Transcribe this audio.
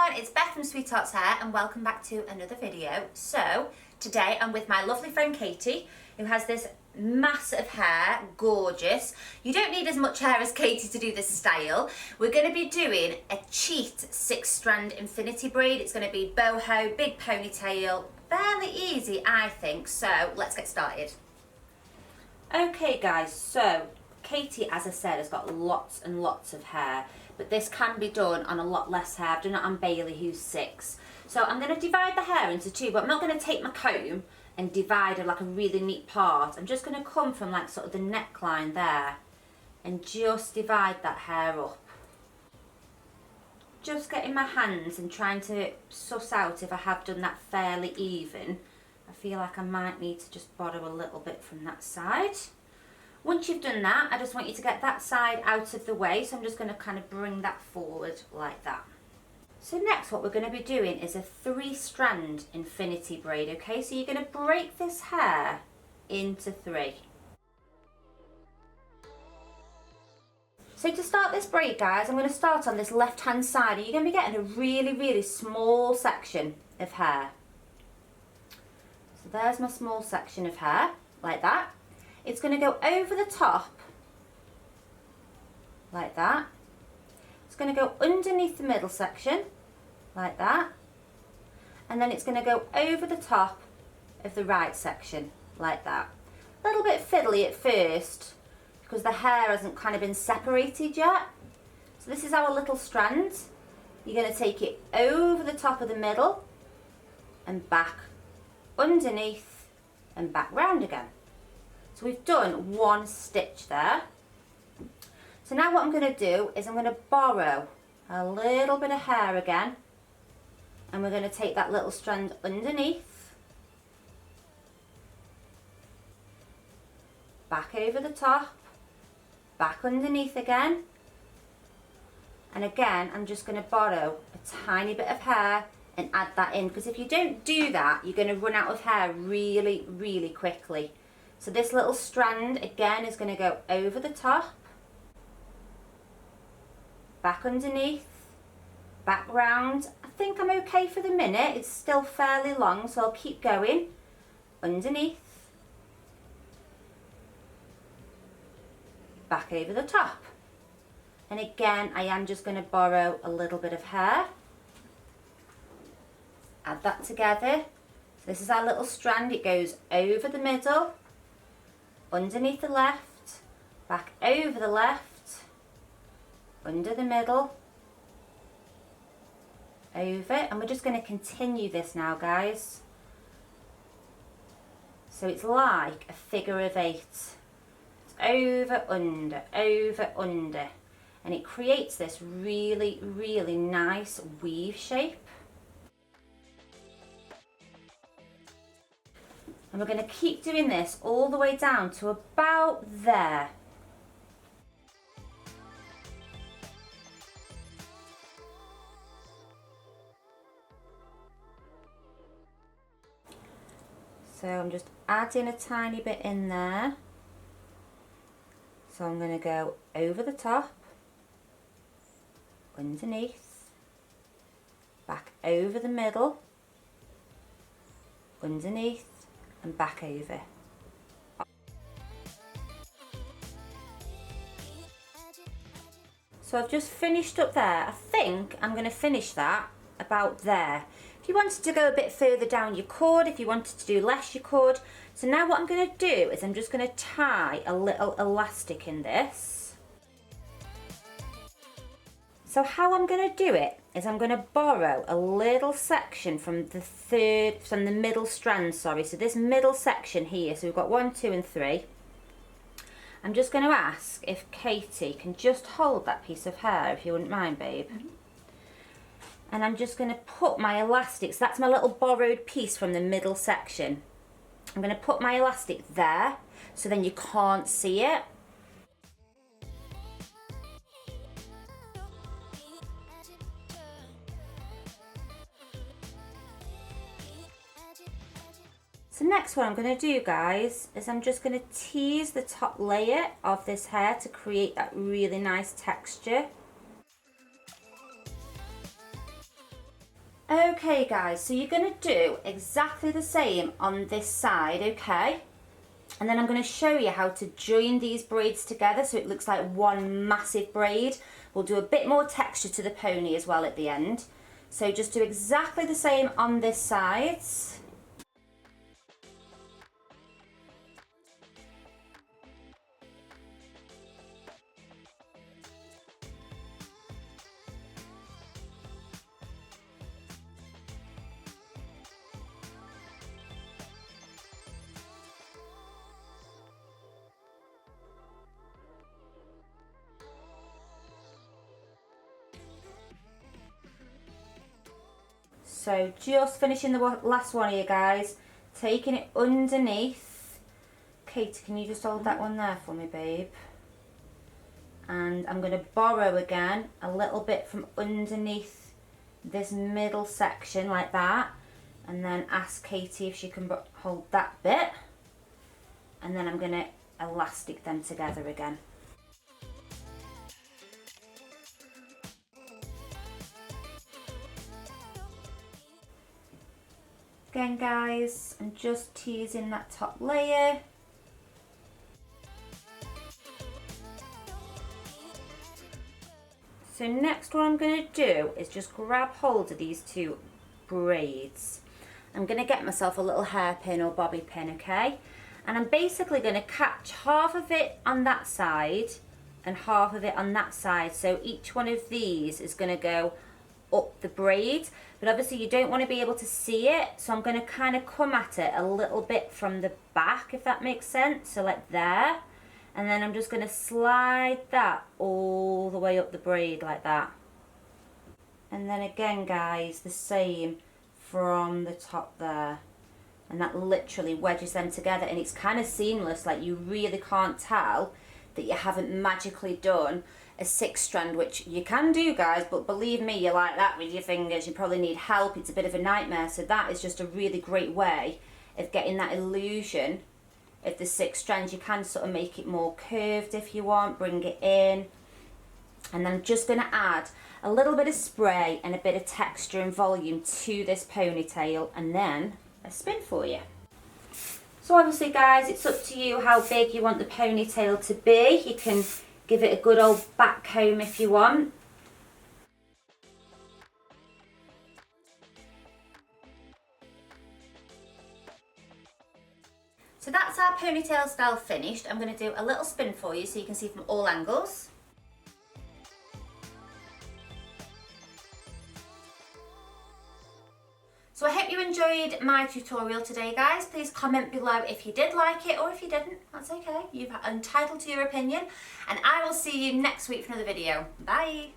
everyone, it's Beth from Sweethearts Hair and welcome back to another video. So today I'm with my lovely friend Katie, who has this mass of hair, gorgeous. You don't need as much hair as Katie to do this style. We're going to be doing a cheat 6-strand infinity braid. It's going to be boho, big ponytail, fairly easy I think, so let's get started. Okay guys, so Katie, as I said, has got lots and lots of hair, but this can be done on a lot less hair. I've done it on Bailey, who's 6. So I'm going to divide the hair into 2, but I'm not going to take my comb and divide it like a really neat part. I'm just going to come from like sort of the neckline there and just divide that hair up. Just getting my hands and trying to suss out if I have done that fairly even. I feel like I might need to just borrow a little bit from that side. Once you've done that, I just want you to get that side out of the way, so I'm just going to kind of bring that forward like that. So next what we're going to be doing is a 3-strand infinity braid, okay? So you're going to break this hair into 3. So to start this braid, guys, I'm going to start on this left-hand side, and you're going to be getting a really, really small section of hair. So there's my small section of hair, like that. It's going to go over the top, like that. It's going to go underneath the middle section, like that. And then it's going to go over the top of the right section, like that. A little bit fiddly at first, because the hair hasn't kind of been separated yet. So this is our little strand. You're going to take it over the top of the middle, and back underneath, and back round again. So we've done 1 stitch there. So now what I'm going to do is I'm going to borrow a little bit of hair again, and we're going to take that little strand underneath, back over the top, back underneath again, and again I'm just going to borrow a tiny bit of hair and add that in, because if you don't do that you're going to run out of hair really, really quickly. So this little strand again is going to go over the top, back underneath, back round. I think I'm okay for the minute. It's still fairly long, so I'll keep going. Underneath, back over the top. And again, I am just going to borrow a little bit of hair. Add that together. So this is our little strand. It goes over the middle, underneath the left, back over the left, under the middle, over, and we're just going to continue this now, guys. So it's like a figure of 8. It's over, under, and it creates this really, really nice weave shape. And we're going to keep doing this all the way down to about there. So I'm just adding a tiny bit in there. So I'm going to go over the top, underneath, back over the middle, underneath, and back over. So I've just finished up there. I think I'm going to finish that about there. If you wanted to go a bit further down you could, if you wanted to do less you could. So now what I'm going to do is I'm just going to tie a little elastic in this. So how I'm going to do it is I'm going to borrow a little section from the middle strand, sorry. So this middle section here, so we've got 1, 2 and 3. I'm just going to ask if Katie can just hold that piece of hair, if you wouldn't mind, babe. Mm-hmm. And I'm just going to put my elastic, so that's my little borrowed piece from the middle section. I'm going to put my elastic there, so then you can't see it. So next what I'm going to do, guys, is I'm just going to tease the top layer of this hair to create that really nice texture. Okay guys, so you're going to do exactly the same on this side, okay? And then I'm going to show you how to join these braids together so it looks like one massive braid. We'll do a bit more texture to the pony as well at the end. So just do exactly the same on this side. So just finishing the last one here, guys. Taking it underneath. Katie, can you just hold that one there for me, babe? And I'm going to borrow again a little bit from underneath this middle section like that. And then ask Katie if she can hold that bit. And then I'm going to elastic them together again. Again guys, I'm just teasing that top layer. So next what I'm going to do is just grab hold of these two braids. I'm going to get myself a little hairpin or bobby pin, okay? And I'm basically going to catch half of it on that side and half of it on that side. So each one of these is going to go up the braid, but obviously you don't want to be able to see it, so I'm going to kind of come at it a little bit from the back, if that makes sense. So like there, and then I'm just going to slide that all the way up the braid like that. And then again guys, the same from the top there, and that literally wedges them together, and it's kind of seamless, like you really can't tell that you haven't magically done a 6-strand, which you can do guys, but believe me, you're like that with your fingers, you probably need help, it's a bit of a nightmare. So that is just a really great way of getting that illusion of the 6 strands. You can sort of make it more curved if you want, bring it in. And then I'm just going to add a little bit of spray and a bit of texture and volume to this ponytail, and then a spin for you. So obviously guys, it's up to you how big you want the ponytail to be. You can give it a good old back comb if you want. So that's our ponytail style finished. I'm going to do a little spin for you so you can see from all angles. So I hope you enjoyed my tutorial today guys. Please comment below if you did like it, or if you didn't, that's okay. You're entitled to your opinion, and I will see you next week for another video. Bye!